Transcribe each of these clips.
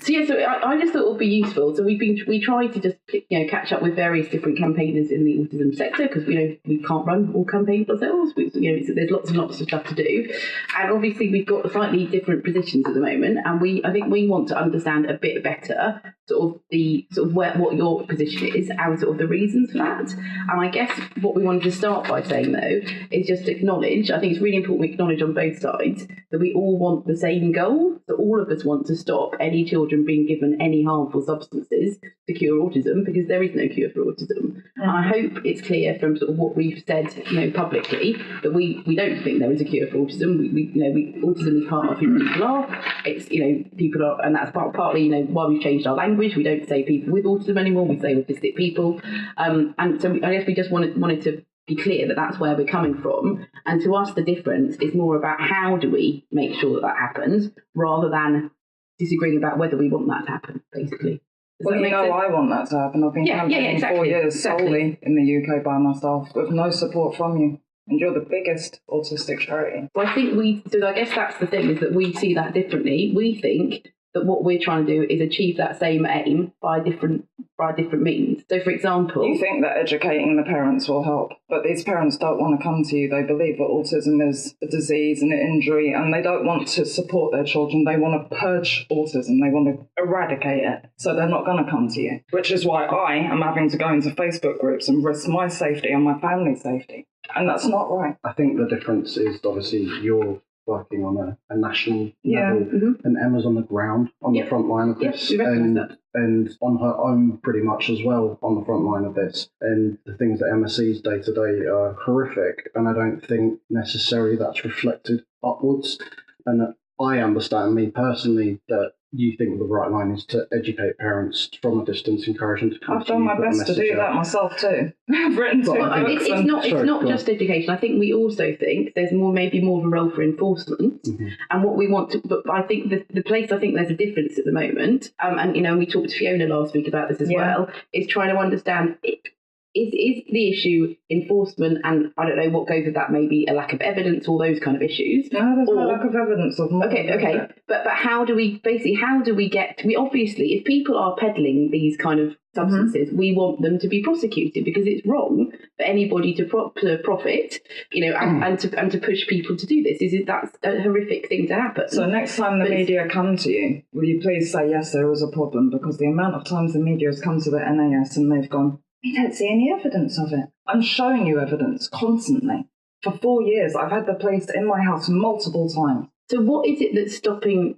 I just thought it would be useful. So we tried to just catch up with various different campaigners in the autism sector, because we can't run all campaigns ourselves. So there's lots and lots of stuff to do, and obviously we've got slightly different positions at the moment. And I think we want to understand a bit better what your position is and sort of the reasons for that. And I guess what we wanted to start by saying though is just acknowledge. I think it's really important we acknowledge on both sides that we all want the same goal. So all of us want to stop any children being given any harmful substances to cure autism, because there is no cure for autism. And I hope it's clear from sort of what we've said, publicly, that we don't think there is a cure for autism. Autism is part of who people are. It's people are, and that's partly why we've changed our language. We don't say people with autism anymore. We say autistic people. And so I guess we just wanted to be clear that that's where we're coming from. And to us, the difference is more about how do we make sure that happens, rather than disagreeing about whether we want that to happen, basically. Well, I want that to happen. I've been campaigning 4 years solely in the UK by myself, with no support from you. And you're the biggest autistic charity. Well, I guess that's the thing, is that we see that differently. We think that what we're trying to do is achieve that same aim by different means. So, for example, you think that educating the parents will help, but these parents don't want to come to you. They believe that autism is a disease and an injury, and they don't want to support their children. They want to purge autism. They want to eradicate it. So they're not going to come to you, which is why I am having to go into Facebook groups and risk my safety and my family's safety. And that's not right. I think the difference is obviously you're working on a national level, and Emma's on the ground, on the front line of this, and on her own pretty much as well on the front line of this. And the things that Emma sees day to day are horrific, and I don't think necessarily that's reflected upwards. And I understand, me personally, that you think the right line is to educate parents from a distance, encourage them to come. I've done my best to do that myself too. I've written to it's not just education. I think we also think there's maybe more of a role for enforcement, and what we want to. But I think the place I think there's a difference at the moment, and we talked to Fiona last week about this as well, is trying to understand it. Is the issue enforcement, and I don't know what goes with that, maybe a lack of evidence, all those kind of issues? No, there's no lack of evidence of more. Okay. But how do we get, obviously, if people are peddling these kind of substances, we want them to be prosecuted, because it's wrong for anybody to profit, and to push people to do this. That's a horrific thing to happen. So next time the media come to you, will you please say, yes, there is a problem? Because the amount of times the media has come to the NAS and they've gone, we don't see any evidence of it. I'm showing you evidence constantly. For 4 years, I've had the police in my house multiple times. So what is it that's stopping?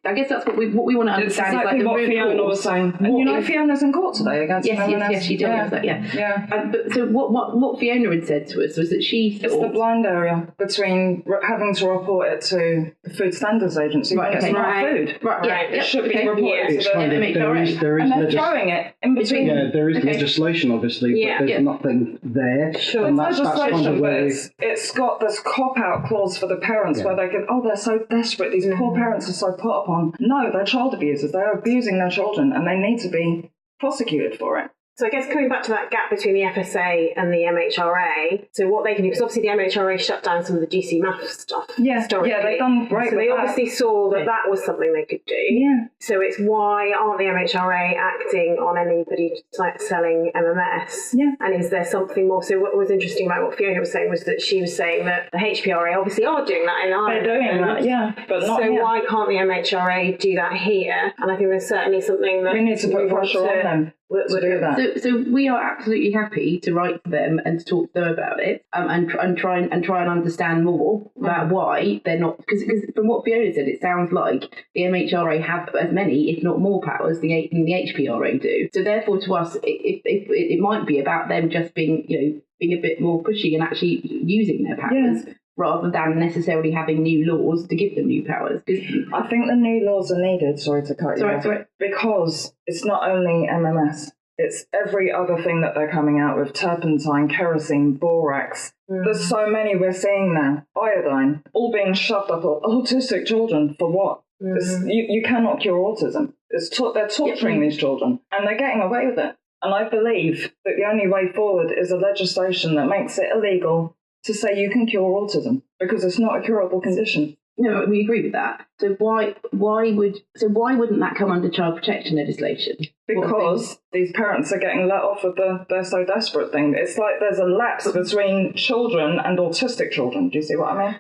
I guess that's what we want to understand. It's exactly what Fiona was saying. And Fiona's in court today against Yes, she did. Yeah. But so what Fiona had said to us was that she thought... It's the blind area between having to report it to the Food Standards Agency when it's not food. It should be reported to the MHRA. And they're throwing it in between. Yeah, there is legislation, obviously, but there's nothing there. Sure, it's legislation, but it's got this cop-out clause for the parents where they can, they're so desperate, these poor parents are so put upon. No, they're child abusers. They're abusing their children, and they need to be prosecuted for it. So I guess coming back to that gap between the FSA and the MHRA, so what they can do, because obviously the MHRA shut down some of the GC math stuff historically. Yeah, they've done great. So they obviously saw that was something they could do. Yeah. So it's why aren't the MHRA acting on anybody selling MMS? Yeah. And is there something more? So what was interesting about what Fiona was saying was that she was saying that the HPRA obviously are doing that in Ireland. They're doing that, but not here. So why can't the MHRA do that here? And I think there's certainly something that we need to put pressure on them. To do that. So we are absolutely happy to write to them and to talk to them about it, and try and understand more about why they're not, because from what Fiona said, it sounds like the MHRA have as many, if not more, powers than the HPRA do. So therefore, to us, it might be about them just being a bit more pushy and actually using their powers. Yeah. Rather than necessarily having new laws to give them new powers. I think the new laws are needed, sorry to cut you off, because it's not only MMS, it's every other thing that they're coming out with, turpentine, kerosene, borax. There's so many we're seeing now, iodine, all being shoved up autistic children. For what? You cannot cure autism. They're torturing these children, and they're getting away with it. And I believe that the only way forward is a legislation that makes it illegal to say you can cure autism, because it's not a curable condition. No, we agree with that. So why wouldn't that come under child protection legislation? Because these parents are getting let off with the "they're so desperate" thing. It's like there's a lapse between children and autistic children. Do you see what I mean?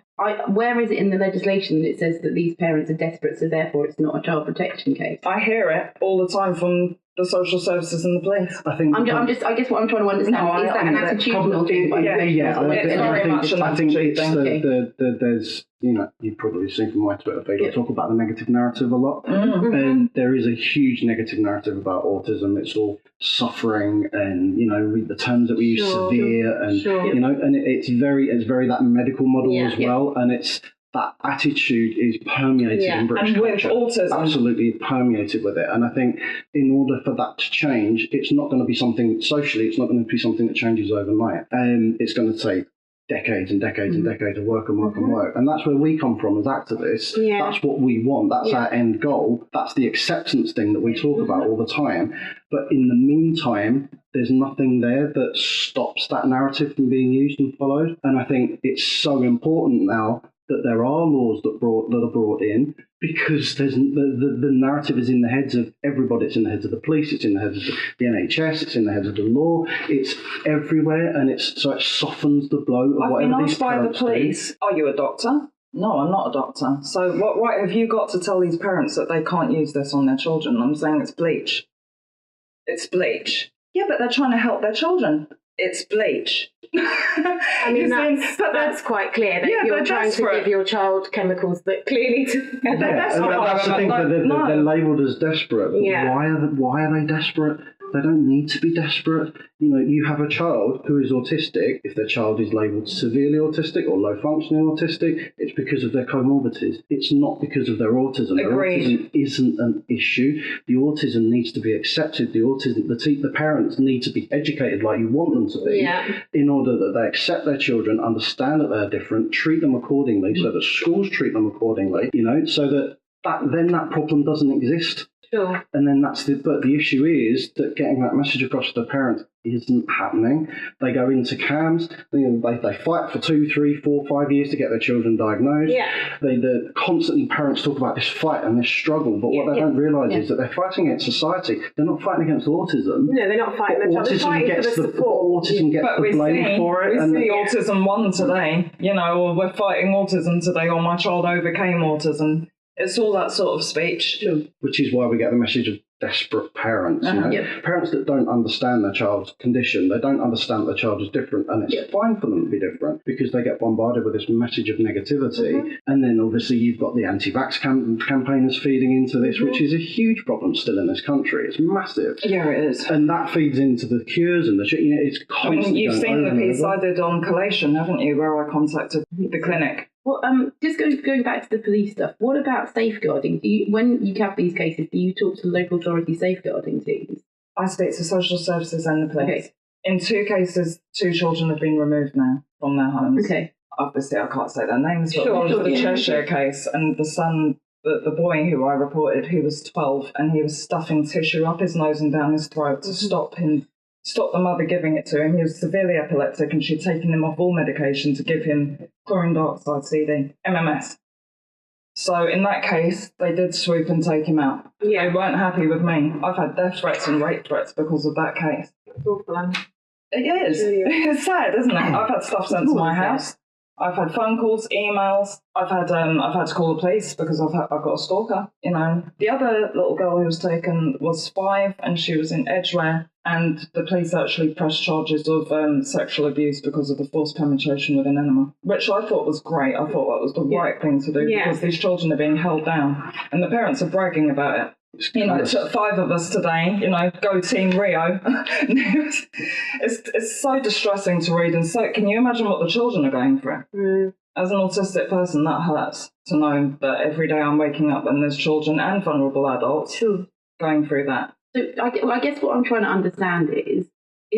Where is it in the legislation that it says that these parents are desperate, so therefore it's not a child protection case? I hear it all the time from the social services and the police. I think I guess what I'm trying to understand is that an attitudinal thing. I think it's there's, you know, you've probably seen from my Twitter feed, I talk about the negative narrative a lot. And there is a huge negative narrative about autism. It's all suffering and, you know, the terms that we use, severe, and you know, and it's very that medical model as well. And it's that attitude is permeated in British culture. And with autism. Absolutely permeated with it. And I think in order for that to change, it's not going to be something socially, it's not going to be something that changes overnight. And it's going to take decades and decades and decades of work and work and work. And that's where we come from as activists. That's what we want. That's our end goal. That's the acceptance thing that we talk about all the time. But in the meantime, there's nothing there that stops that narrative from being used and followed. And I think it's so important now that there are laws that are brought in, because there's the narrative is in the heads of everybody. It's in the heads of the police, it's in the heads of the NHS, it's in the heads of the law, it's everywhere, and so it softens the blow of whatever these parents do. I've been asked by the police, are you a doctor? No, I'm not a doctor. So what right have you got to tell these parents that they can't use this on their children? I'm saying it's bleach. It's bleach. Yeah, but they're trying to help their children. It's bleach. I mean, that's quite clear that you're trying to give your child chemicals that clearly... That's the thing, they're labelled as desperate. But why are they desperate? They don't need to be desperate. You know, you have a child who is autistic. If their child is labelled severely autistic or low-functioning autistic, it's because of their comorbidities. It's not because of their autism. Their autism isn't an issue. The autism needs to be accepted. The parents need to be educated like you want them to be, in order that they accept their children, understand that they're different, treat them accordingly, so that schools treat them accordingly, you know, so that then that problem doesn't exist. Sure. And then but the issue is that getting that message across to the parents isn't happening. They go into CAMS, they fight for 2, 3, 4, 5 years to get their children diagnosed. They constantly, parents talk about this fight and this struggle, but what they don't realise is that they're fighting against society. They're not fighting against autism. No, they're not fighting against autism. Autism gets the blame for it. We see autism won today, you know, or we're fighting autism today, or my child overcame autism. It's all that sort of speech. Which is why we get the message of desperate parents. You know? Parents that don't understand their child's condition, they don't understand that their child is different, and it's fine for them to be different because they get bombarded with this message of negativity. And then obviously you've got the anti-vax campaigners feeding into this, which is a huge problem still in this country. It's massive. Yeah, it is. And that feeds into the cures and it's constantly. I mean, you've seen the piece I did on collation, haven't you, where I contacted the clinic. Well, just going back to the police stuff, what about safeguarding? When you have these cases, do you talk to the local authority safeguarding teams? I speak to social services and the police. Okay. In 2 cases, 2 children have been removed now from their homes. Okay. Obviously, I can't say their names, but one was the Cheshire case, and the son, the boy who I reported, he was 12, and he was stuffing tissue up his nose and down his throat to stop the mother giving it to him. He was severely epileptic, and she'd taken him off all medication to give him chlorine dioxide CD, MMS. So in that case, they did swoop and take him out. They weren't happy with me. I've had death threats and rape threats because of that case. It is. It's sad, isn't it? I've had stuff sent to my house. I've had phone calls, emails. I've had to call the police because I've got a stalker. You know, the other little girl who was taken was 5, and she was in Edgware, and the police actually pressed charges of sexual abuse because of the forced penetration with an enema, which I thought was great. I thought that was the right thing to do because these children are being held down, and the parents are bragging about it. You know, it took 5 of us today, you know, go Team Rio. It's so distressing to read, and so can you imagine what the children are going through? As an autistic person, that hurts to know that every day I'm waking up and there's children and vulnerable adults going through that. So I guess what I'm trying to understand is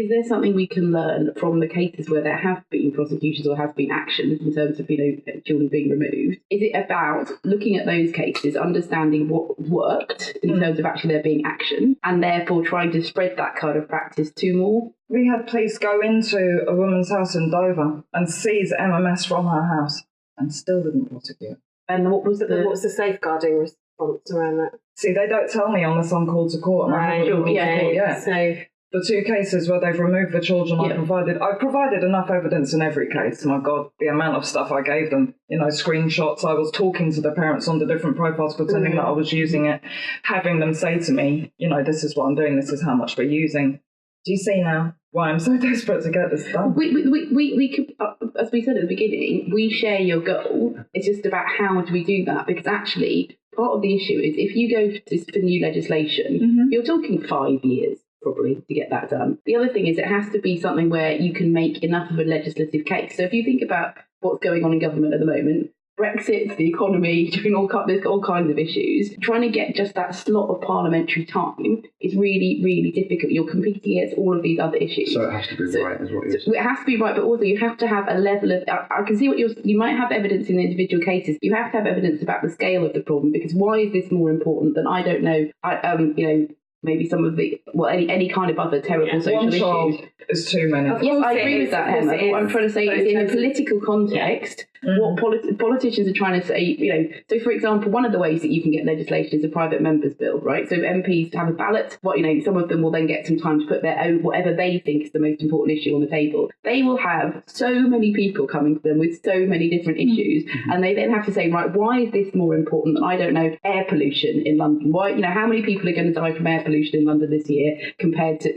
there something we can learn from the cases where there have been prosecutions or have been actions in terms of, you know, children being removed? Is it about looking at those cases, understanding what worked in terms of actually there being action, and therefore trying to spread that kind of practice to more? We had police go into a woman's house in Dover and seize MMS from her house and still didn't prosecute. And what's the safeguarding response around that? See, they don't tell me on this on call to court, and I haven't called to court yet. So the 2 cases where they've removed the children, I've provided enough evidence in every case. My God, the amount of stuff I gave them, screenshots. I was talking to the parents on the different profiles, pretending that I was using it, having them say to me, this is what I'm doing, this is how much we're using. Do you see now why I'm so desperate to get this done? We could, as we said at the beginning, we share your goal. It's just about how do we do that? Because actually, part of the issue is if you go for new legislation, you're talking 5 years probably to get that done. The other thing is it has to be something where you can make enough of a legislative case. So if you think about what's going on in government at the moment, Brexit, the economy, there's all kinds of issues. Trying to get just that slot of parliamentary time is really, really difficult. You're competing against all of these other issues. So it has to be right, is what you're saying. It has to be right, but also you have to have a level of... I can see what you might have evidence in the individual cases. You have to have evidence about the scale of the problem, because why is this more important than, I don't know, maybe some of the, any kind of other terrible social issues. One child is too many. Yes, I agree with that, Emma. What I'm trying to say is, in a political context, what politicians are trying to say, so for example, one of the ways that you can get legislation is a private member's bill, right? So MPs have a ballot. Some of them will then get some time to put their own, whatever they think is the most important issue on the table. They will have so many people coming to them with so many different issues, and they then have to say, right, why is this more important than, I don't know, air pollution in London? Why, how many people are going to die from air pollution in London this year compared to,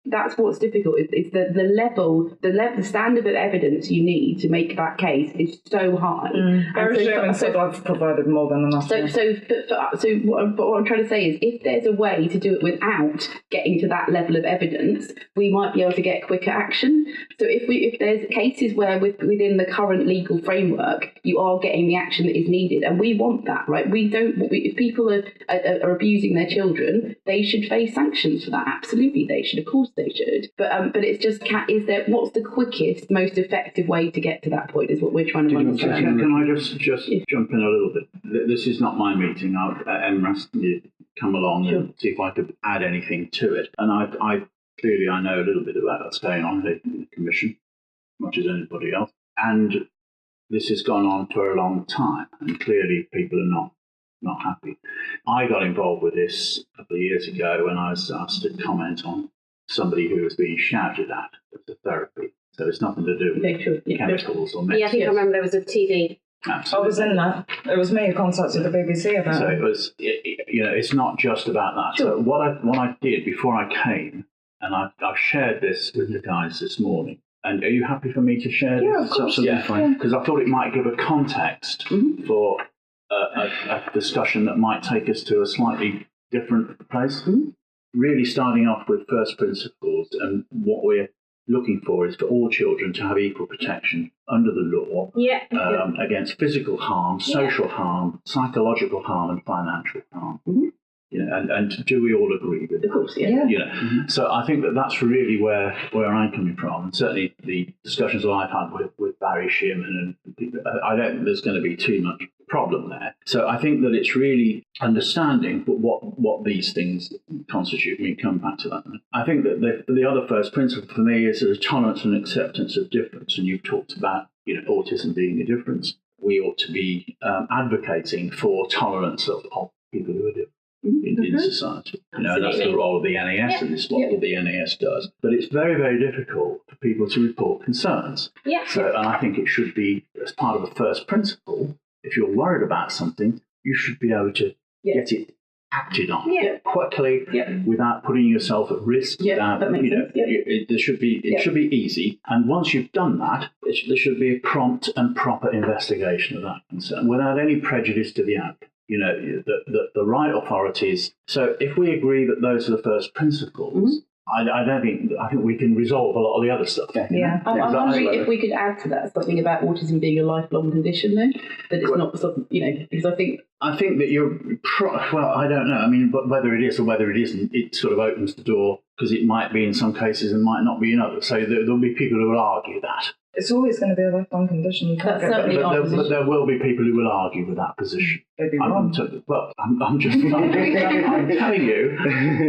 that's what's difficult. It's the standard of evidence you need to make that case is so high. Very Sherman said I've provided more than enough. So what I'm trying to say is, if there's a way to do it without getting to that level of evidence, we might be able to get quicker action. So if there's cases where within the current legal framework you are getting the action that is needed, and we want that, right? If people are abusing their children, they should face sanctions for that. Absolutely, they should. Of course, they should. But it's just, what's the quickest, most effective way to get to that point? Is what we're trying to understand. Can I just jump in a little bit? This is not my meeting. Emma asked me to come along and see if I could add anything to it. And I clearly know a little bit about what's going on in the Commission, as much as anybody else. And this has gone on for a long time, and clearly people are not happy. I got involved with this a couple of years ago when I was asked to comment on somebody who was being shouted at the therapy. So it's nothing to do with chemicals or medicine. Yeah, I think I remember there was a TV. Absolutely. I was in that. It was me who contacted the BBC about it. So it was, it's not just about that. Sure. So what I did before I came, and I've shared this with the guys this morning. And are you happy for me to share this? Yeah, of course. Absolutely fine. Because I thought it might give a context for a discussion that might take us to a slightly different place. Really starting off with first principles, and what we're looking for is for all children to have equal protection under the law against physical harm, social harm, psychological harm, and financial harm. And do we all agree with that? Of course, So I think that's really where I'm coming from, and certainly the discussions that I've had with Barry Shearman and people, I don't think there's going to be too much problem there. So I think that it's really understanding what these things constitute. We come back to that. I think that the other first principle for me is a tolerance and acceptance of difference, and you've talked about autism being a difference. We ought to be advocating for tolerance of people who are different. In society. That's the role of the NAS, and it's what the NAS does. But it's very, very difficult for people to report concerns. And I think it should be, as part of the first principle, if you're worried about something, you should be able to get it acted on quickly without putting yourself at risk. That makes sense. It should be easy. And once you've done that, there should be a prompt and proper investigation of that concern without any prejudice to the outcome. The right authorities. So if we agree that those are the first principles, I think we can resolve a lot of the other stuff. I'm wondering if we could add to that something about autism being a lifelong condition, though, that it's not something, because I think that you're, I don't know. I mean, but whether it is or whether it isn't, it sort of opens the door, because it might be in some cases and might not be in others. So there'll be people who will argue that. It's always going to be a lifelong condition. You can't That's certainly our position. But there will be people who will argue with that position. they'd be wrong. I'm telling you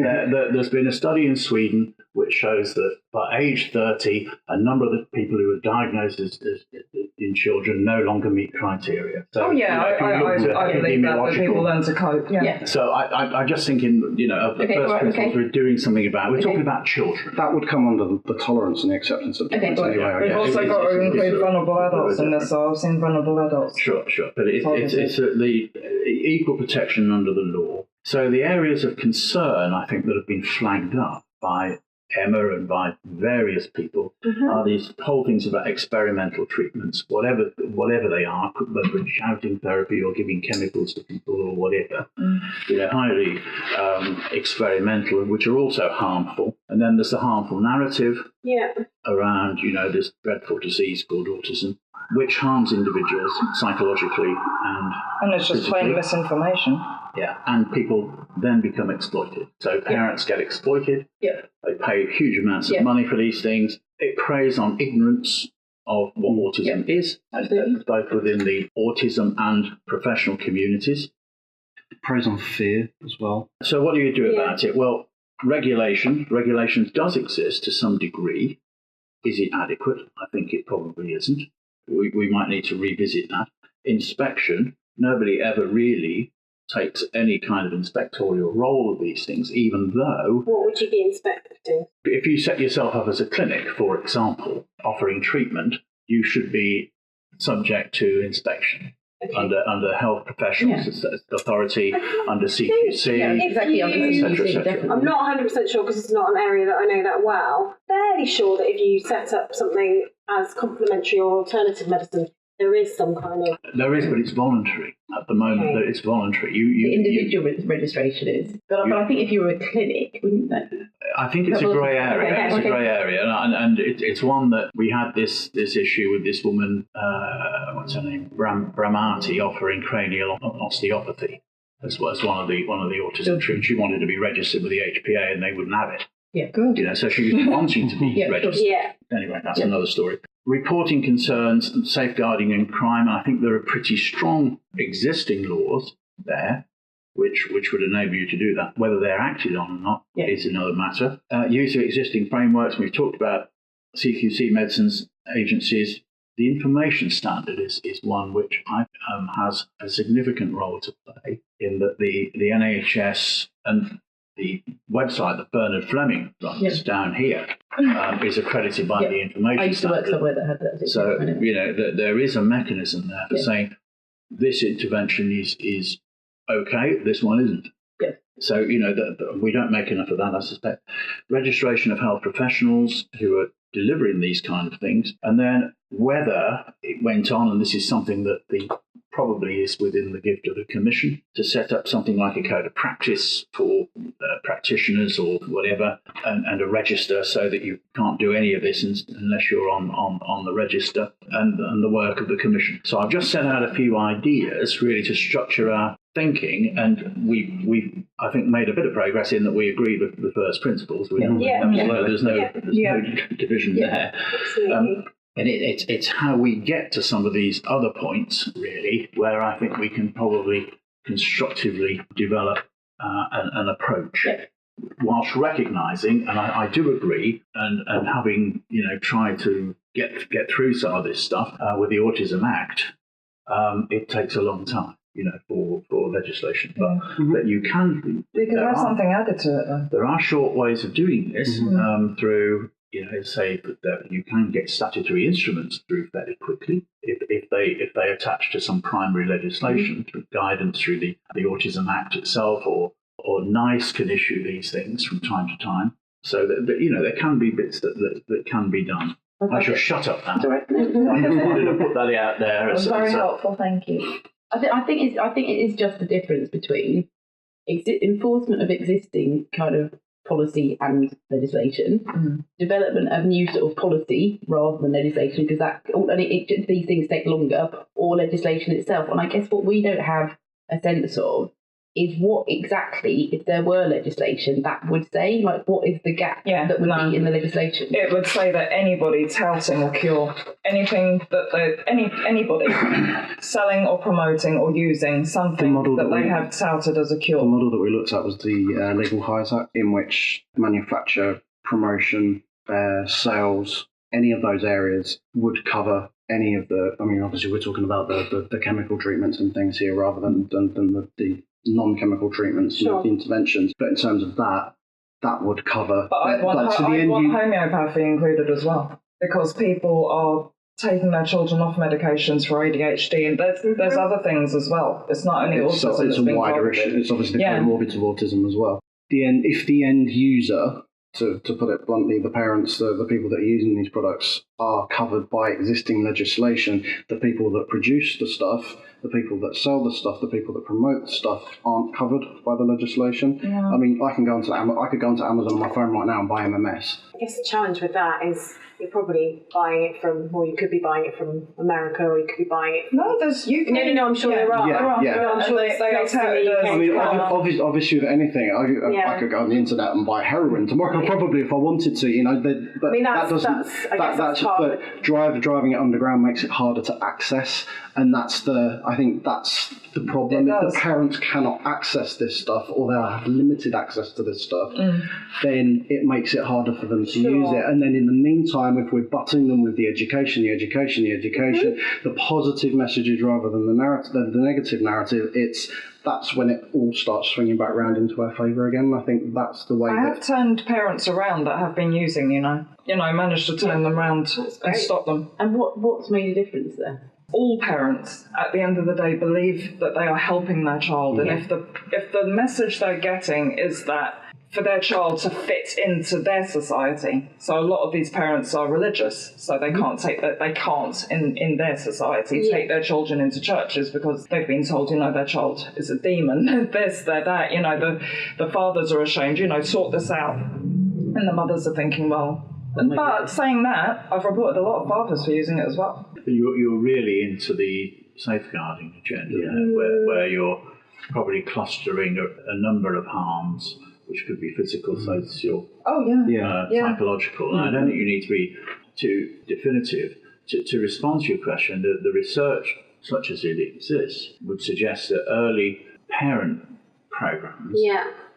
that there's been a study in Sweden which shows that by age 30, a number of the people who are diagnosed as in children no longer meet criteria. So, I believe that people learn to cope. Yeah. So I just think of the first principles we're doing something about. We're talking about children. That would come under the tolerance and the acceptance of difference anyway. We've also got to include vulnerable adults in this, so I've seen vulnerable adults. Sure. But it's the equal protection under the law. So the areas of concern, I think, that have been flagged up by Emma and by various people are these whole things about experimental treatments, whatever they are, whether it's shouting therapy or giving chemicals to people or whatever, highly experimental, which are also harmful. And then there's the harmful narrative around, this dreadful disease called autism, which harms individuals psychologically and it's just plain misinformation. Yeah, and people then become exploited. So parents get exploited. Yeah. They pay huge amounts of money for these things. It preys on ignorance of what autism is, both within the autism and professional communities. It preys on fear as well. So what do you do about it? Well, regulation does exist to some degree. Is it adequate? I think it probably isn't. We might need to revisit that. Inspection, nobody ever really takes any kind of inspectorial role of these things, even though... What would you be inspecting? If you set yourself up as a clinic, for example, offering treatment, you should be subject to inspection. Under health professionals authority, under CQC, exactly, etc. I'm not 100% sure because it's not an area that I know that well. Fairly sure that if you set up something as complementary or alternative medicine, there is some kind of... There is, but it's voluntary. At the moment, that it's voluntary. The individual registration is. But I think if you were a clinic, wouldn't that... I think it's a grey area. It's a grey area. And it's one that we had this issue with this woman, what's her name? Bramati, offering cranial osteopathy as one of the autism treatments. She wanted to be registered with the HPA and they wouldn't have it. Yeah, good. So she was wanting to be registered. Yeah. Anyway, that's another story. Reporting concerns and safeguarding and crime, I think there are pretty strong existing laws there which would enable you to do that. Whether they're acted on or not is another matter. Use of existing frameworks, we've talked about CQC medicines agencies. The information standard is one which has a significant role to play in that the NHS and the website that Bernard Fleming runs down here is accredited by the information. I used to work somewhere that had that. So, there is a mechanism there for saying this intervention is okay, this one isn't. Yeah. So, we don't make enough of that, I suspect. Registration of health professionals who are delivering these kind of things, and then whether it went on, and this is something that probably is within the gift of the Commission, to set up something like a code of practice for practitioners or whatever, and a register so that you can't do any of this unless you're on the register, and the work of the Commission. So I've just set out a few ideas really to structure our thinking, and we I think made a bit of progress in that we agree with the first principles. There's no division there. And it's how we get to some of these other points, really, where I think we can probably constructively develop an approach, whilst recognising, and I do agree, and having tried to get through some of this stuff with the Autism Act, it takes a long time. For legislation, but you can. Because there's something added to it, though. There are short ways of doing this through, say that you can get statutory instruments through fairly quickly if they attach to some primary legislation through guidance through the Autism Act itself, or NICE can issue these things from time to time. So that there can be bits that can be done. I shall shut up now. That's all right. I just wanted to put that out there. It was very helpful, thank you. I think it is just the difference between enforcement of existing kind of policy and legislation, development of new sort of policy rather than legislation, because these things take longer, or legislation itself. And I guess what we don't have a sense of is what exactly, if there were legislation, that would say? Like, what is the gap that would be in the legislation? It would say that anybody touting a cure, anything that anybody selling or promoting or using something that they have touted as a cure. The model that we looked at was the Legal Hires Act, in which manufacture, promotion, sales, any of those areas would cover any of the, I mean, obviously we're talking about the chemical treatments and things here rather than the non-chemical treatments, the interventions. But in terms of that would cover. But I'd want homeopathy included as well, because people are taking their children off medications for ADHD, and there's other things as well. It's not only autism. It's a wider issue. It's obviously the comorbids of autism as well. If the end user, to put it bluntly, the parents, the people that are using these products are covered by existing legislation, the people that produce the stuff, the people that sell the stuff, the people that promote the stuff aren't covered by the legislation. Yeah. I mean, I could go onto Amazon on my phone right now and buy MMS. I guess the challenge with that is you're probably buying it from, or you could be buying it from America, or you could be buying it from... No, there's UK. No, I'm sure there are. I'm sure they I mean, obviously with anything, I could go on the internet and buy heroin tomorrow, probably, if I wanted to, you know. But I mean, that's but driving it underground makes it harder to access, and I think that's the problem. If the parents cannot access this stuff, or they'll have limited access to this stuff, then it makes it harder for them to use it. And then in the meantime, if we're butting them with the education, the positive messages rather than the negative narrative, that's when it all starts swinging back round into our favour again. I think that's the way. I have turned parents around that have been using, managed to turn them around and stop them. And what's made a difference there? All parents, at the end of the day, believe that they are helping their child, and if the message they're getting is that for their child to fit into their society. So a lot of these parents are religious, so they can't in their society take their children into churches because they've been told, their child is a demon, this, they're that, the fathers are ashamed, sort this out. And the mothers are thinking, but saying that, I've reported a lot of fathers for using it as well. You're really into the safeguarding agenda, where you're probably clustering a number of harms, which could be physical, social, psychological. And I don't think you need to be too definitive. To respond to your question, the research, such as it exists, would suggest that early parent programs,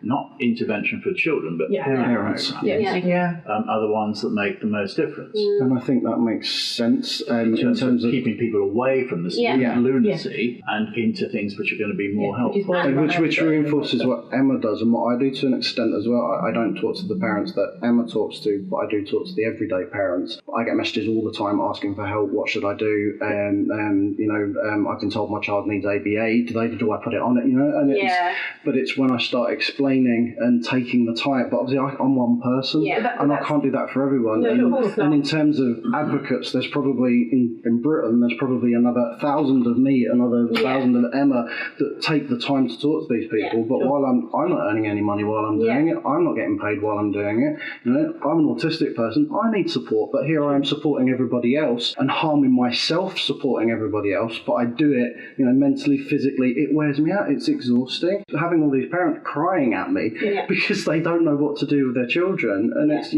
not intervention for children, but parents, are the ones that make the most difference. And I think that makes sense in terms of keeping people away from the lunacy and into things which are going to be more helpful. Which reinforces what Emma does and what I do to an extent as well. I don't talk to the parents that Emma talks to, but I do talk to the everyday parents. I get messages all the time asking for help. What should I do? I've been told my child needs ABA. Do I put it on it? But it's when I start explaining and taking the time, but obviously I'm one person and I can't do that for everyone. And in terms of advocates, there's probably in Britain there's probably another 1,000 of me, another 1,000 of Emma that take the time to talk to these people. But while I'm not earning any money while I'm doing it, I'm not getting paid while I'm doing it. I'm an autistic person. I need support, but here I am supporting everybody else and harming myself supporting everybody else. But I do it, mentally, physically. It wears me out. It's exhausting. Having all these parents crying at me because they don't know what to do with their children, and it's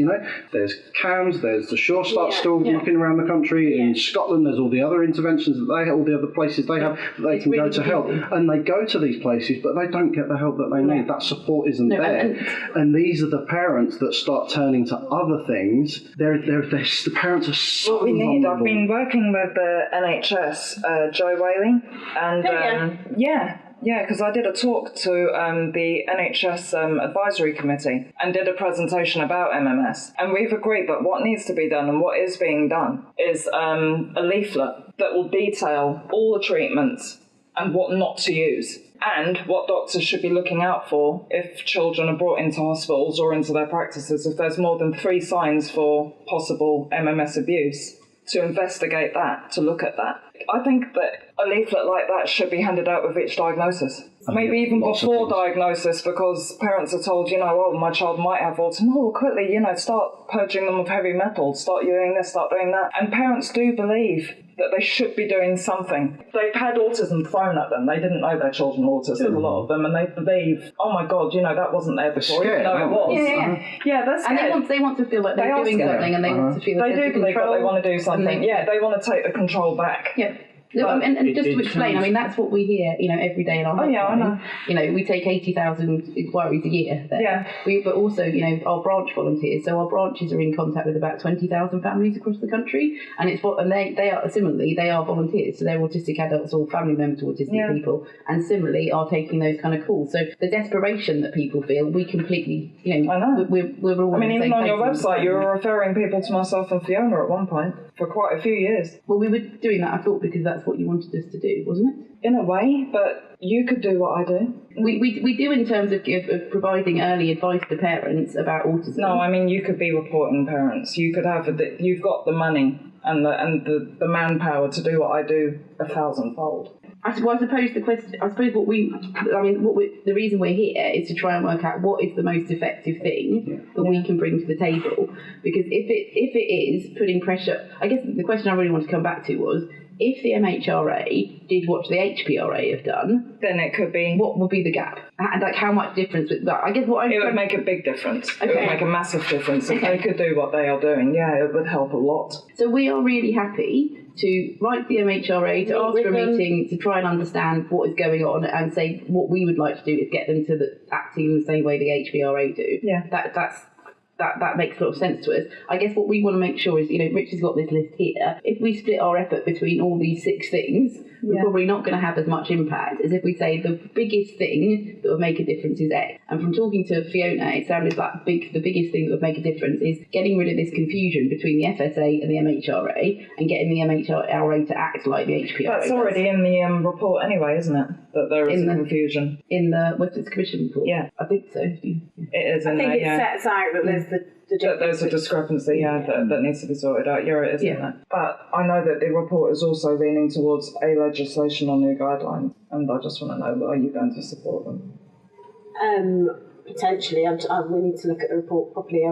there's CAMS, there's the Sure Start still looking around the country. In Scotland there's all the other interventions that they have, all the other places they have that they can go to help, and they go to these places but they don't get the help that they need. That support isn't there, and these are the parents that start turning to other things. The parents are so what we need. vulnerable. I've been working with the NHS, Joe Whaley, and because I did a talk to the NHS Advisory Committee and did a presentation about MMS. And we've agreed that what needs to be done and what is being done is a leaflet that will detail all the treatments and what not to use, and what doctors should be looking out for if children are brought into hospitals or into their practices. If there's more than 3 signs for possible MMS abuse, to investigate that, to look at that. I think that a leaflet like that should be handed out with each diagnosis. Maybe even before diagnosis, because parents are told, oh, my child might have autism. Oh, quickly, start purging them of heavy metals, start doing this, start doing that. And parents do believe that they should be doing something. They've had autism thrown at them. They didn't know their children were autistic, a lot of them, and they believe, oh my God, that wasn't there before, even though it was. Yeah, that's scared. And they want to feel like they're doing something, and they want to feel like they do believe that they want to do something. They want to take the control back. Yeah. And just to explain, that's what we hear, every day in our hotline. I know. We take 80,000 inquiries a year there. Yeah. But also, our branch volunteers. So our branches are in contact with about 20,000 families across the country, and they are similarly they are volunteers. So they're autistic adults or family members of autistic people, and similarly are taking those kind of calls. So the desperation that people feel, we completely, I know. We're all. Even on your website, you were referring people to myself and Fiona at one point for quite a few years. Well, we were doing that, I thought, because that's what you wanted us to do, wasn't it? In a way, but you could do what I do. We do in terms of providing early advice to parents about autism. No, you could be reporting parents. You could have you've got the money and the manpower to do what I do 1,000-fold. I suppose the question. I suppose the reason we're here is to try and work out what is the most effective thing that we can bring to the table. Because if it is putting pressure, I guess the question I really want to come back to was, if the MHRA did what the HPRA have done, then it could be. What would be the gap? And how much difference would that? I guess it would make a big difference. Okay. It would make a massive difference if they could do what they are doing. Yeah, it would help a lot. So we are really happy to write the MHRA, to ask for a meeting, to try and understand what is going on, and say what we would like to do is get them to acting in the same way the HPRA do. Yeah, that makes a lot of sense to us. I guess what we want to make sure is, Rich has got this list here. If we split our effort between all these 6 things, we're probably not going to have as much impact as if we say the biggest thing that would make a difference is X. And from talking to Fiona, it sounded like the biggest thing that would make a difference is getting rid of this confusion between the FSA and the MHRA, and getting the MHRA to act like the HPRA. That's already in the report anyway, isn't it? That there is confusion. In the Westminster Commission report? Yeah. I think so. It is. I think it sets out that there's there's a discrepancy, that needs to be sorted out. You're right, isn't it? But I know that the report is also leaning towards a legislation on new guidelines, and I just want to know, are you going to support them? Potentially. We need to look at the report properly.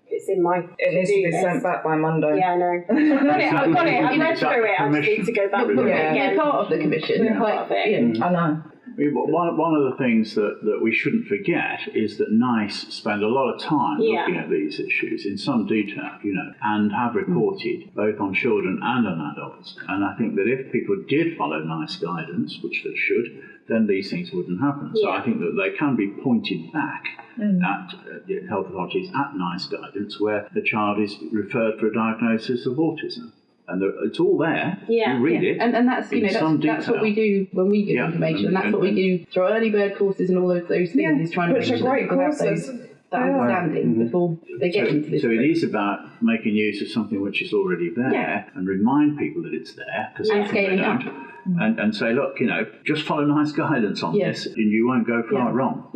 It's in my. It needs to be sent back by Monday. Yeah, I know. I've got it. I've read through it. I just need to go back through it again. We're part of the commission. We're part of it. I know. One of the things that we shouldn't forget is that NICE spend a lot of time looking at these issues in some detail, and have reported both on children and on adults. And I think that if people did follow NICE guidance, which they should, then these things wouldn't happen. So I think that they can be pointed back at health authorities at NICE guidance, where the child is referred for a diagnosis of autism. And it's all there. You read it. And that's that's what we do when we give information, and that's what we do through our early bird courses and all those things. Is trying to make sure that people have that understanding before they get into this. So it is about making use of something which is already there and remind people that it's there, because scaling up. And say, look, just follow NICE guidance on this, and you won't go far wrong.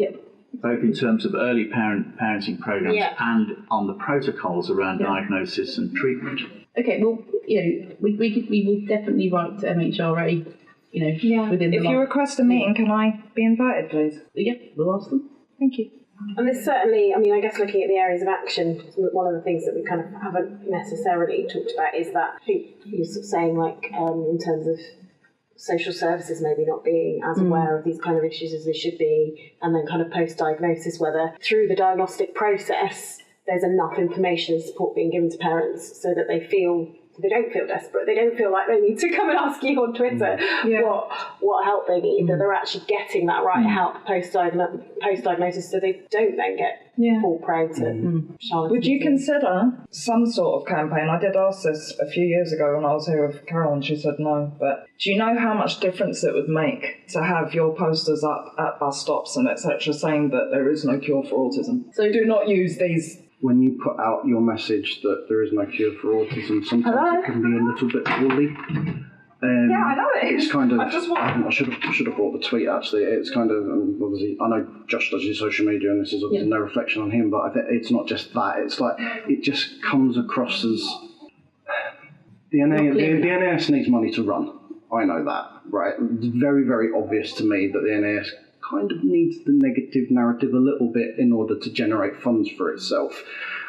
Both in terms of early parenting programs and on the protocols around diagnosis and treatment. Okay, well, we will definitely write to MHRA, within the If you request a meeting, can I be invited, please? Yeah, we'll ask them. Thank you. And there's certainly, I guess looking at the areas of action, one of the things that we kind of haven't necessarily talked about is that, I think you're sort of saying, in terms of social services maybe not being as aware of these kind of issues as they should be, and then kind of post-diagnosis, whether through the diagnostic process there's enough information and support being given to parents so that they don't feel desperate, they don't feel like they need to come and ask you on Twitter what help they need, that they're actually getting that right help post-diagnosis, so they don't then get fall prey to charlatans. Would you consider some sort of campaign? I did ask this a few years ago when I was here with Carol, and she said no, but do you know how much difference it would make to have your posters up at bus stops and etc. saying that there is no cure for autism? So do not use these. When you put out your message that there is no cure for autism, sometimes it can be a little bit woolly. I know it. It's kind of. I should have brought the tweet actually. It's kind of obviously. I know Josh does his social media, and this is obviously no reflection on him, but I think it's not just that. It's like it just comes across as the NAS needs money to run. I know that, right? It's very, very obvious to me that the NAS kind of needs the negative narrative a little bit in order to generate funds for itself.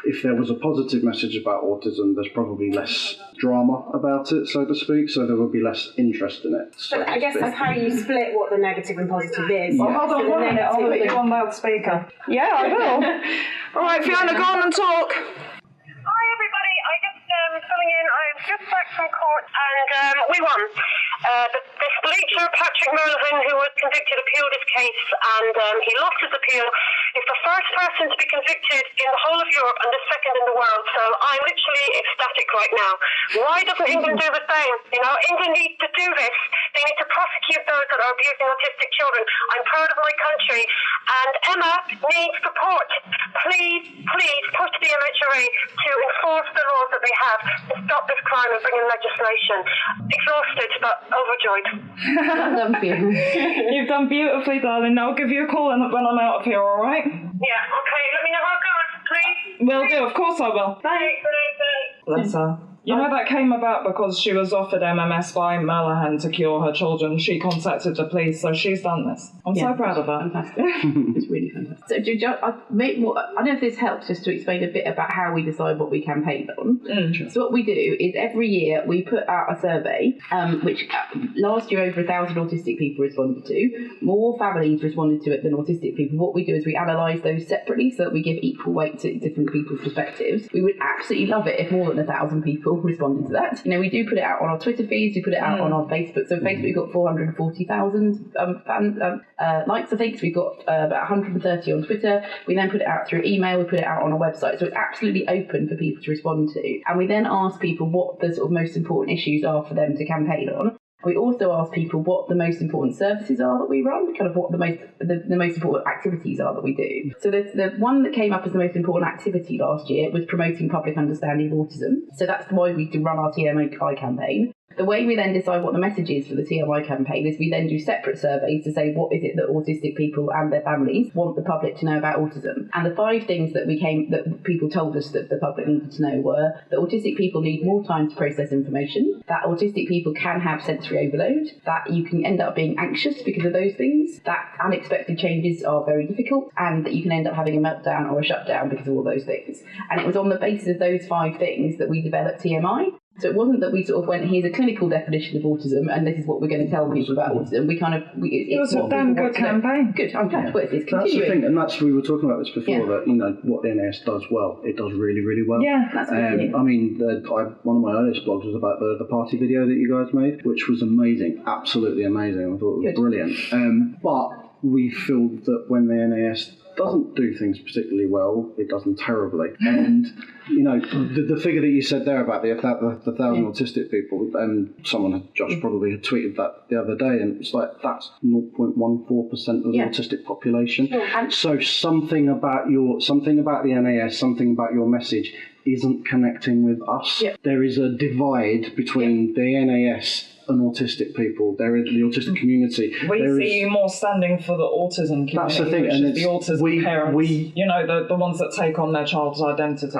If there was a positive message about autism, there's probably less drama about it, so to speak, so there would be less interest in it. But I guess that's how you split what the negative and positive is. Well, hold on 1 minute, I'll put you on loudspeaker. Yeah, I will. All right, Fiona, go on and talk. Hi, everybody. I just filling in. I'm just back from court, and we won. This bleacher, Patrick Merlin, who was convicted, appealed his case, and he lost his appeal. He's the first person to be convicted in the whole of Europe and the second in the world. So I'm literally ecstatic right now. Why doesn't England do the same? You know, England needs to do this. They need to prosecute those that are abusing autistic children. I'm proud of my country, and Emma needs support. Please, please push the MHRA to enforce the laws that they have to stop this crime and bring in legislation. Exhausted, but overjoyed. You've done beautifully, darling. I'll give you a call when I'm out of here, all right? Yeah, okay. Let me know how it goes, please. Will do. Of course I will. Bye. Bless her. You know, that came about because she was offered MMS by Malahan to cure her children. She contacted the police, so she's done this. I'm so proud of her. Fantastic. It's really fantastic. So, I don't know if this helps just to explain a bit about how we decide what we campaign on. Sure. So what we do is every year we put out a survey, which last year over 1,000 autistic people responded to. More families responded to it than autistic people. What we do is we analyse those separately so that we give equal weight to different people's perspectives. We would absolutely love it if more than 1,000 people responded to that. You know, we do put it out on our Twitter feeds, we put it out on our Facebook. So Facebook we've got 440,000 likes, I think. So we've got about 130 on Twitter. We then put it out through email, we put it out on our website. So it's absolutely open for people to respond to. And we then ask people what the sort of most important issues are for them to campaign on. We also ask people what the most important services are that we run, kind of what the most important activities are that we do. So the one that came up as the most important activity last year was promoting public understanding of autism. So that's why we run our TMI campaign. The way we then decide what the message is for the TMI campaign is we then do separate surveys to say what is it that autistic people and their families want the public to know about autism. And the 5 things that people told us that the public needed to know were that autistic people need more time to process information, that autistic people can have sensory overload, that you can end up being anxious because of those things, that unexpected changes are very difficult, and that you can end up having a meltdown or a shutdown because of all those things. And it was on the basis of those 5 things that we developed TMI. So it wasn't that we sort of went, here's a clinical definition of autism and this is what we're going to tell people about autism. It was a damn good campaign. Good, I'm glad it's continuing. That's the thing, and we were talking about this before, that, you know, what the NAS does well, it does really, really well. Yeah, that's good. I mean, one of my earliest blogs was about the party video that you guys made, which was amazing, absolutely amazing. I thought it was brilliant. But we feel that when the NAS doesn't do things particularly well, it does them terribly. And, you know, the figure that you said there about the 1,000 autistic people, and Josh probably had tweeted that the other day, and it's like, that's 0.14% of the autistic population. Sure. So something about the NAS, something about your message isn't connecting with us. Yep. There is a divide between the NAS and autistic people. There is the autistic community. We see you more standing for the autism community. That's the thing, and it's the autism parents. You know, the ones that take on their child's identity.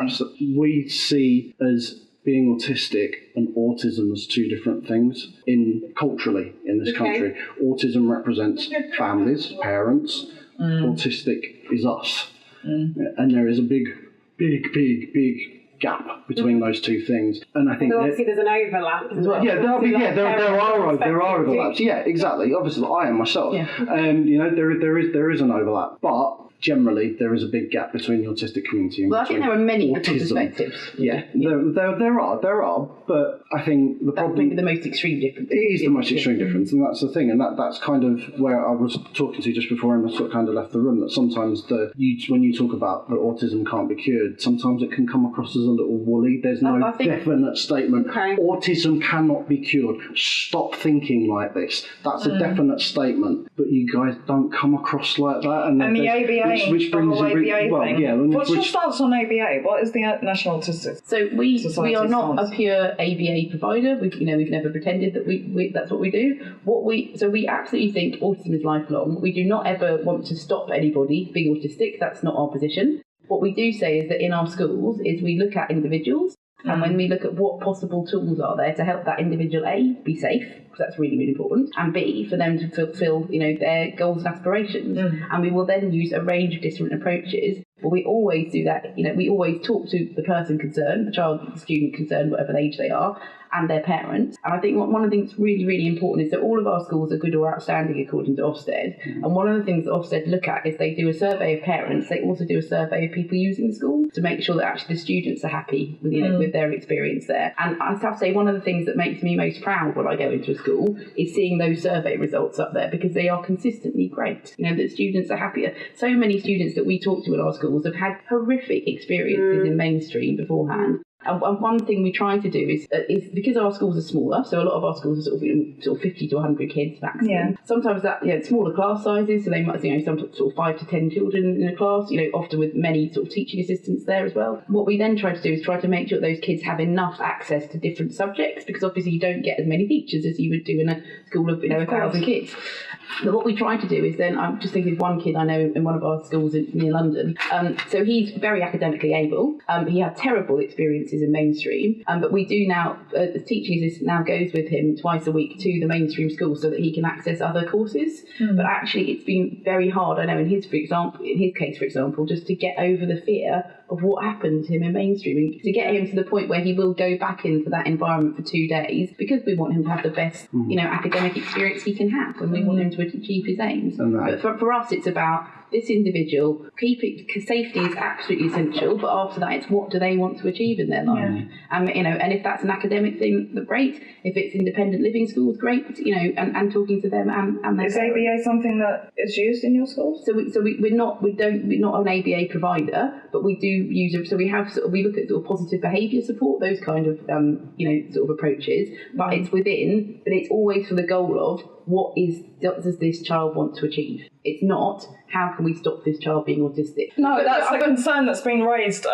We see as being autistic and autism as 2 different things culturally in this country. Autism represents families, parents. Autistic is us. And there is a big gap between those 2 things, and I think obviously there's an overlap as well. Yeah, there are overlaps. Yeah, exactly. Obviously, I am myself, and you know there is an overlap, but generally there is a big gap between the autistic community and I think there are many autism. perspectives. Yeah. There are, but I think the problem... That's the most extreme difference. It is the most extreme difference, and that's the thing, and that's kind of where I was talking to just before Emma sort of kind of left the room, that sometimes when you talk about that autism can't be cured, sometimes it can come across as a little woolly. There's no definite statement. Okay. Autism cannot be cured. Stop thinking like this. That's a definite statement, but you guys don't come across like that. And the ABA, which brings the ABA thing. Yeah, what's your stance on ABA? What is the National Autistic Society? So we are not a pure ABA provider. We've never pretended that that's what we do. We absolutely think autism is lifelong. We do not ever want to stop anybody being autistic. That's not our position. What we do say is that in our schools is we look at individuals And when we look at what possible tools are there to help that individual, A, be safe, because that's really, really important, and B, for them to fulfill, their goals and aspirations. And we will then use a range of different approaches. But we always do that, we always talk to the person concerned, the child, the student concerned, whatever age they are, and their parents. And I think one of the things that's really, really important is that all of our schools are good or outstanding according to Ofsted. And one of the things that Ofsted look at is they do a survey of parents. They also do a survey of people using the school to make sure that actually the students are happy with, with their experience there. And I have to say, one of the things that makes me most proud when I go into a school is seeing those survey results up there, because they are consistently great. That students are happier. So many students that we talk to in our schools have had horrific experiences in mainstream beforehand. And one thing we try to do is because our schools are smaller, so a lot of our schools are sort of 50 to 100 kids maximum. Yeah. Sometimes that smaller class sizes, so they might some sort of 5 to 10 children in a class. Often with many sort of teaching assistants there as well. What we then try to do is try to make sure those kids have enough access to different subjects, because obviously you don't get as many teachers as you would do in a school of 1,000 kids. But what we try to do is then, I'm just thinking of one kid I know in one of our schools near London. So he's very academically able. He had terrible experiences in mainstream, but we do now, the teaching assistant now goes with him twice a week to the mainstream school so that he can access other courses. But actually it's been very hard, I know in his case, for example, just to get over the fear of what happened to him in mainstream, and to get him to the point where he will go back into that environment for 2 days, because we want him to have the best academic experience he can have, and we want him to achieve his aims. But for us it's about this individual, safety is absolutely essential, but after that it's what do they want to achieve in their life. And if that's an academic thing, great. If it's independent living schools, great. And talking to them and their Is ABA something that is used in your schools? We're not an ABA provider, but we do use it. So we look at sort of positive behaviour support, those kind of sort of approaches. But it's always for the goal of what does this child want to achieve? It's not how can we stop this child being autistic. No, that's a concern that's been raised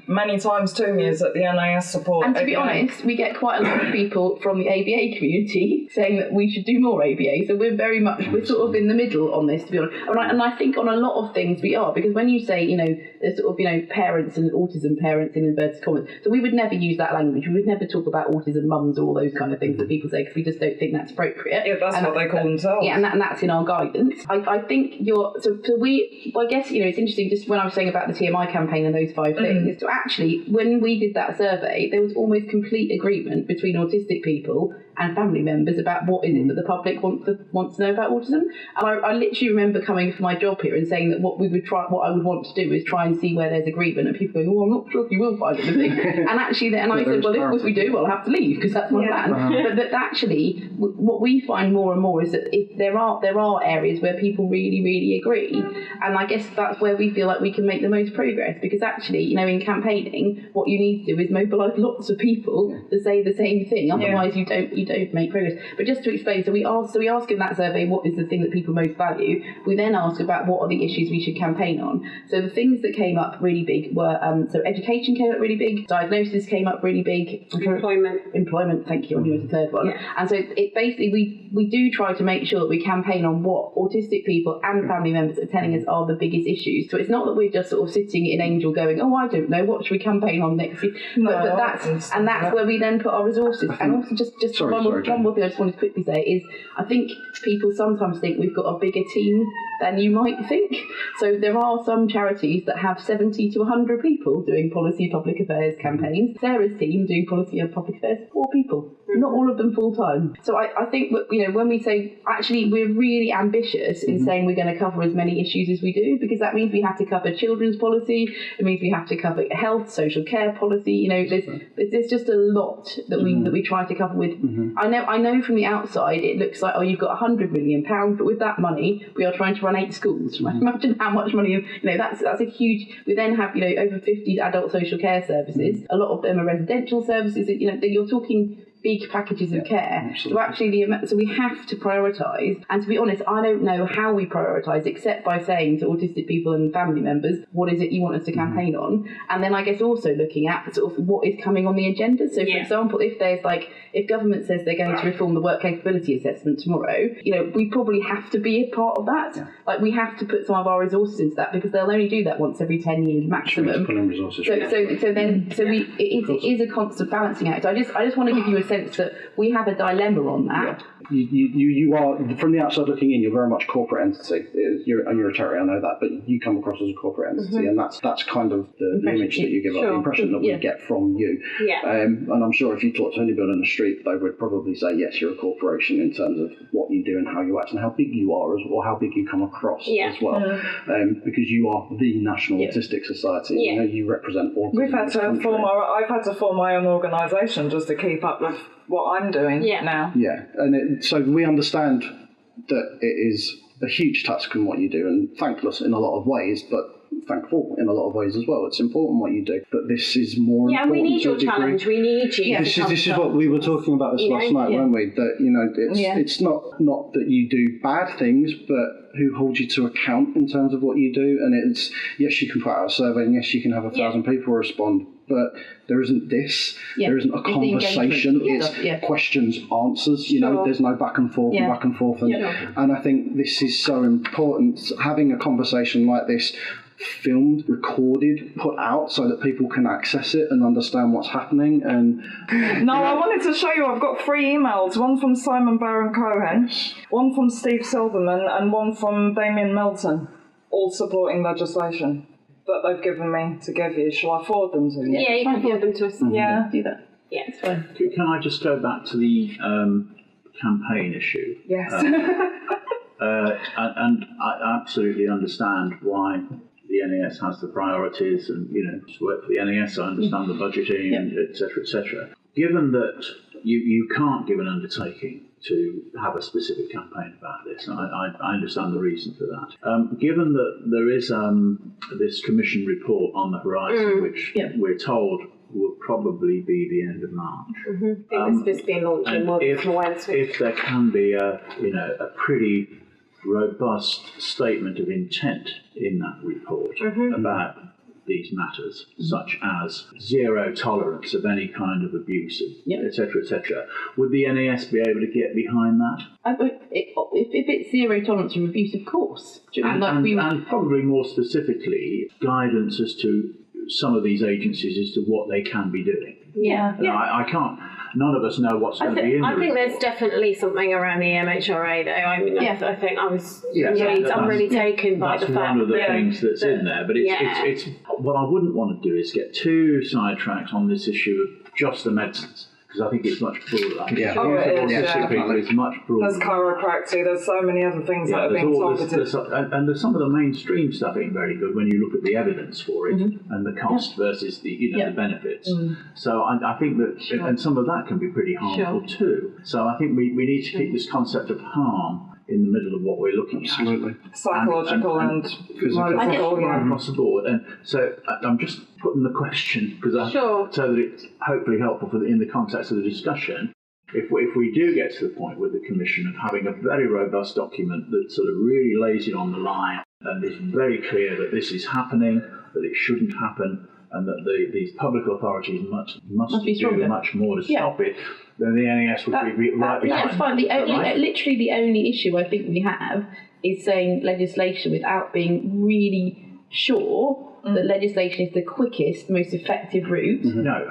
many times to me, is that the NIS support. And to be honest, we get quite a lot of people from the ABA community saying that we should do more ABA. So we're sort of in the middle on this, to be honest. And I think on a lot of things we are, because when you say, there's sort of, parents and autism parents in inverted commas, so we would never use that language. We would never talk about autism mums or all those kind of things that people say, because we just don't think that's appropriate. Yeah, that's what they call themselves. Yeah, and that's in our guidance. I think I guess, it's interesting, just when I was saying about the TMI campaign and those 5 things, so actually, when we did that survey, there was almost complete agreement between autistic people and family members about what is it that the public wants to know about autism. And I literally remember coming for my job here and saying that what I would want to do is try and see where there's agreement, and people going, I'm not sure if you will find anything. And actually, and I said, well, if we do, I'll have to leave, because that's my plan. But actually, what we find more and more is that if there are areas where people really, really agree, and I guess that's where we feel like we can make the most progress, because actually, in campaigning, what you need to do is mobilise lots of people to say the same thing. Otherwise, you don't make progress. But just to explain, so we ask in that survey what is the thing that people most value. We then ask about what are the issues we should campaign on. So the things that came up really big were so education came up really big, diagnosis came up really big, employment. Thank you. The third one. And so it basically we do try to make sure that we campaign on what autistic people and family members are telling us are the biggest issues. So it's not that we're just sort of sitting in Angel going, I don't know, what should we campaign on next year? But that's where we then put our resources. And also just one more thing I just wanted to quickly say is, I think people sometimes think we've got a bigger team than you might think. So there are some charities that have 70 to 100 people doing policy public affairs campaigns. Sarah's team doing policy and public affairs, 4 people. Not all of them full time. So I think when we say actually we're really ambitious in saying we're going to cover as many issues as we do, because that means we have to cover children's policy, it means we have to cover health, social care policy. There's just a lot that we try to cover with. I know from the outside it looks like you've got £100 million, but with that money we are trying to run 8 schools. Imagine how much money that's a huge. We then have over 50 adult social care services. A lot of them are residential services. You're talking big packages of care. Absolutely. So actually, so we have to prioritise. And to be honest, I don't know how we prioritise except by saying to autistic people and family members, what is it you want us to campaign on? And then I guess also looking at sort of what is coming on the agenda. So for example, if there's if government says they're going to reform the work capability assessment tomorrow, we probably have to be a part of that. Yeah. Like we have to put some of our resources into that because they'll only do that once every 10 years maximum. It is a constant balancing act. I just want to give you a sense that we have a dilemma on that. You are, from the outside looking in, you're very much corporate entity. You're a charity, I know that, but you come across as a corporate entity, and that's kind of the image that you give up, the impression that we get from you. Yeah. And I'm sure if you talk to anybody on the street, they would probably say, yes, you're a corporation in terms of what you do and how you act and how big you are, or how big you come across as well. Because you are the National Autistic Society. You represent autism. I've had to form my own organisation just to keep up with what I'm doing now. Yeah, and so we understand that it is a huge task in what you do, and thankless in a lot of ways, but thankful in a lot of ways as well. It's important what you do, but this is more important. Yeah, we need your challenge. We need you. This is what we were talking about this last night, weren't we? That it's not that you do bad things, but who holds you to account in terms of what you do. And it's, yes, you can put out a survey, and yes, you can have 1,000 people respond, but there isn't this. There isn't a conversation. It's questions, answers. There's no back and forth and back and forth. And I think this is so important. Having a conversation like this, filmed, recorded, put out so that people can access it and understand what's happening. And I wanted to show you, I've got 3 emails, one from Simon Baron-Cohen, one from Steve Silverman, and one from Damien Melton, all supporting legislation that they've given me to give you. Shall I forward them to you? Yeah, you can forward them to us. Yeah, do that. Yeah, it's fine. Can I just go back to the campaign issue? Yes. And I absolutely understand why the NAS has the priorities, and to work for the NAS, I understand the budgeting, etc., etc. Given that you can't give an undertaking to have a specific campaign about this, and I understand the reason for that. Given that there is this commission report on the horizon, which we're told will probably be the end of March. I think it's supposed to be launched if there can be a pretty robust statement of intent in that report about these matters, such as zero tolerance of any kind of abuse, etc., etc. Would the NAS be able to get behind that? If it's zero tolerance of abuse, of course. And probably more specifically, guidance as to some of these agencies as to what they can be doing. I can't. None of us know what's going to be in I think there's definitely something around the MHRA, though. I mean, I think I was I'm really taken by the fact. That's one of the things that's in there. But it's what I wouldn't want to do is get too sidetracked on this issue of just the medicines, because I think it's much broader. I think it's much broader. There's chiropractic, there's so many other things that are being targeted. And there's some of the mainstream stuff being very good when you look at the evidence for it and the cost versus the the benefits. So I think that, and some of that can be pretty harmful too. So I think we need to keep this concept of harm in the middle of what we're looking at. Psychological and physical, across the board. And so I'm just putting the question, so that it's hopefully helpful in the context of the discussion. If we do get to the point with the Commission of having a very robust document that sort of really lays it on the line and is very clear that this is happening, that it shouldn't happen, and that these public authorities must do much more to stop it, then the NAS would be right behind. That's fine. Literally the only issue I think we have is saying legislation without being really sure that legislation is the quickest, most effective route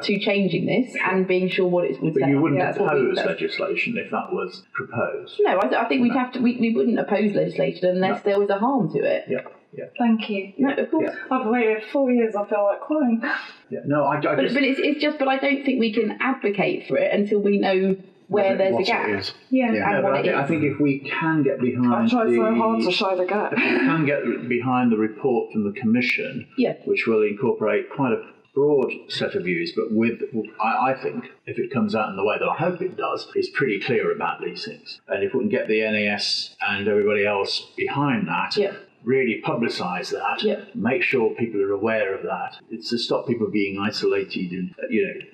to changing this and being sure what it would say. But you wouldn't oppose legislation if that was proposed? No, I think we'd have to. We wouldn't oppose legislation unless there was a harm to it. Yeah. Thank you. No, of course. I've waited 4 years. I feel like crying. It's just. But I don't think we can advocate for it until we know where there's a gap. I think if we can get behind, I've tried so hard to show the gap. If we can get behind the report from the Commission, which will incorporate quite a broad set of views, but I think, if it comes out in the way that I hope it does, is pretty clear about these things. And if we can get the NAS and everybody else behind that, really publicise that, make sure people are aware of that. It's to stop people being isolated and,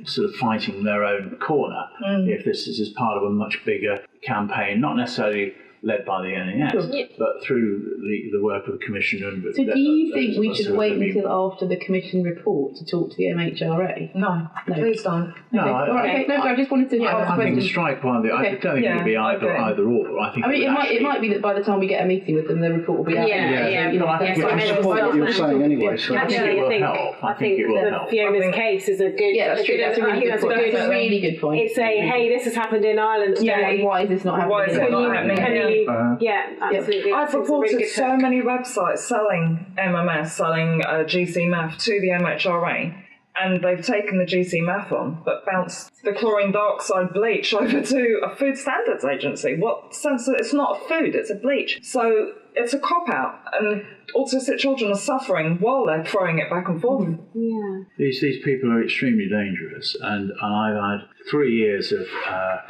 sort of fighting their own corner. If this is part of a much bigger campaign, not necessarily led by the NES, but through the work of the Commission. So do you think we should wait until after the Commission report to talk to the MHRA? No, please don't. No, I just wanted to... I think the strike one, I don't think it would be either or. I mean, it might be that by the time we get a meeting with them, the report will be out. I support what you're saying anyway. So Actually, I think Fiona's case is a good... Yeah, that's true. That's a really good point. It's hey, this has happened in Ireland today. Why is this not happening? Absolutely. I've reported so many websites selling MMS, selling GC math to the MHRA, and they've taken the GC math on, but bounced the chlorine dioxide bleach over to a food standards agency. What sense that it's not a food, it's a bleach. So it's a cop-out, and autistic children are suffering while they're throwing it back and forth. These people are extremely dangerous, and I've had 3 years of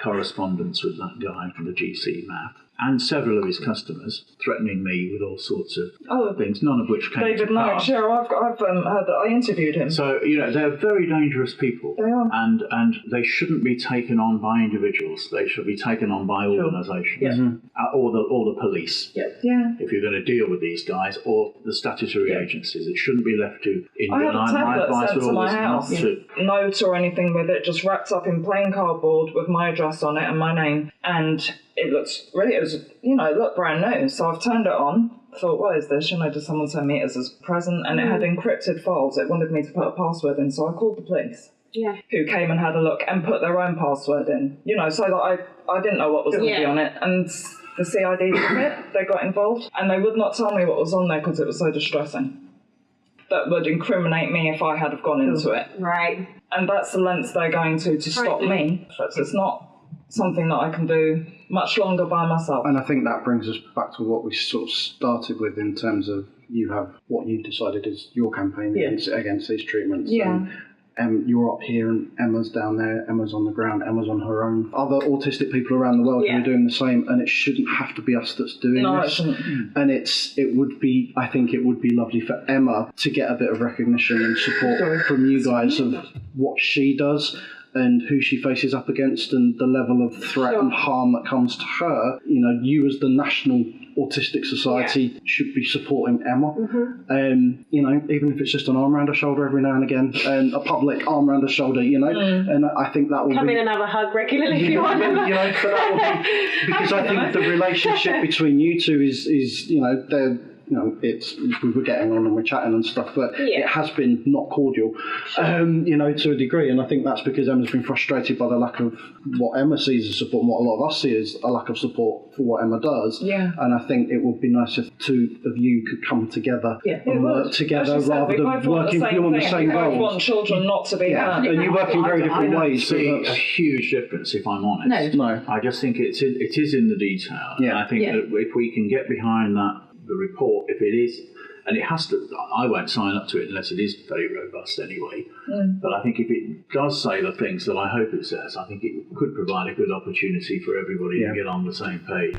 correspondence with that guy from the GC math, and several of his customers threatening me with all sorts of things, none of which came David to pass. I've heard that. I interviewed him. So, they're very dangerous people. They are. And they shouldn't be taken on by individuals. They should be taken on by organisations. Or the police. If you're going to deal with these guys, or the statutory agencies. It shouldn't be left to individuals. I have a tablet sent to my house. Note or anything with it, just wrapped up in plain cardboard with my address on it and my name. And it looked brand new. So I've turned it on, thought, what is this? Did someone send me it as a present? And it had encrypted files. It wanted me to put a password in, so I called the police. Who came and had a look and put their own password in. So that I didn't know what was going to be on it. And the CID took it, they got involved, and they would not tell me what was on there because it was so distressing. That would incriminate me if I had have gone into it. Right. And that's the lengths they're going to stop me. It's not something that I can do much longer by myself. And I think that brings us back to what we sort of started with in terms of you have what you decided is your campaign against these treatments. And you're up here and Emma's down there, Emma's on the ground, Emma's on her own. Other autistic people around the world who are doing the same, and it shouldn't have to be us that's doing this. And I think it would be lovely for Emma to get a bit of recognition and support from you guys of what she does and who she faces up against and the level of threat and harm that comes to her. You as the National Autistic Society should be supporting Emma. Even if it's just an arm around her shoulder every now and again, and a public arm around her shoulder, and I think that will come in and have a hug regularly if you want. But that will be, because I think the relationship between you two is they're we were getting on and we're chatting and stuff, but it has been not cordial, to a degree. And I think that's because Emma's been frustrated by the lack of what Emma sees as support, and what a lot of us see as a lack of support for what Emma does. And I think it would be nice if two of you could come together and work together rather than working on the same goals. We want children not to be hurt. And you work in very different ways. I don't see a huge difference, if I'm honest. No. I just think it is in the detail. And I think that if we can get behind the report, if it is, and it has to, I won't sign up to it unless it is very robust anyway, but I think if it does say the things that I hope it says, I think it could provide a good opportunity for everybody to get on the same page.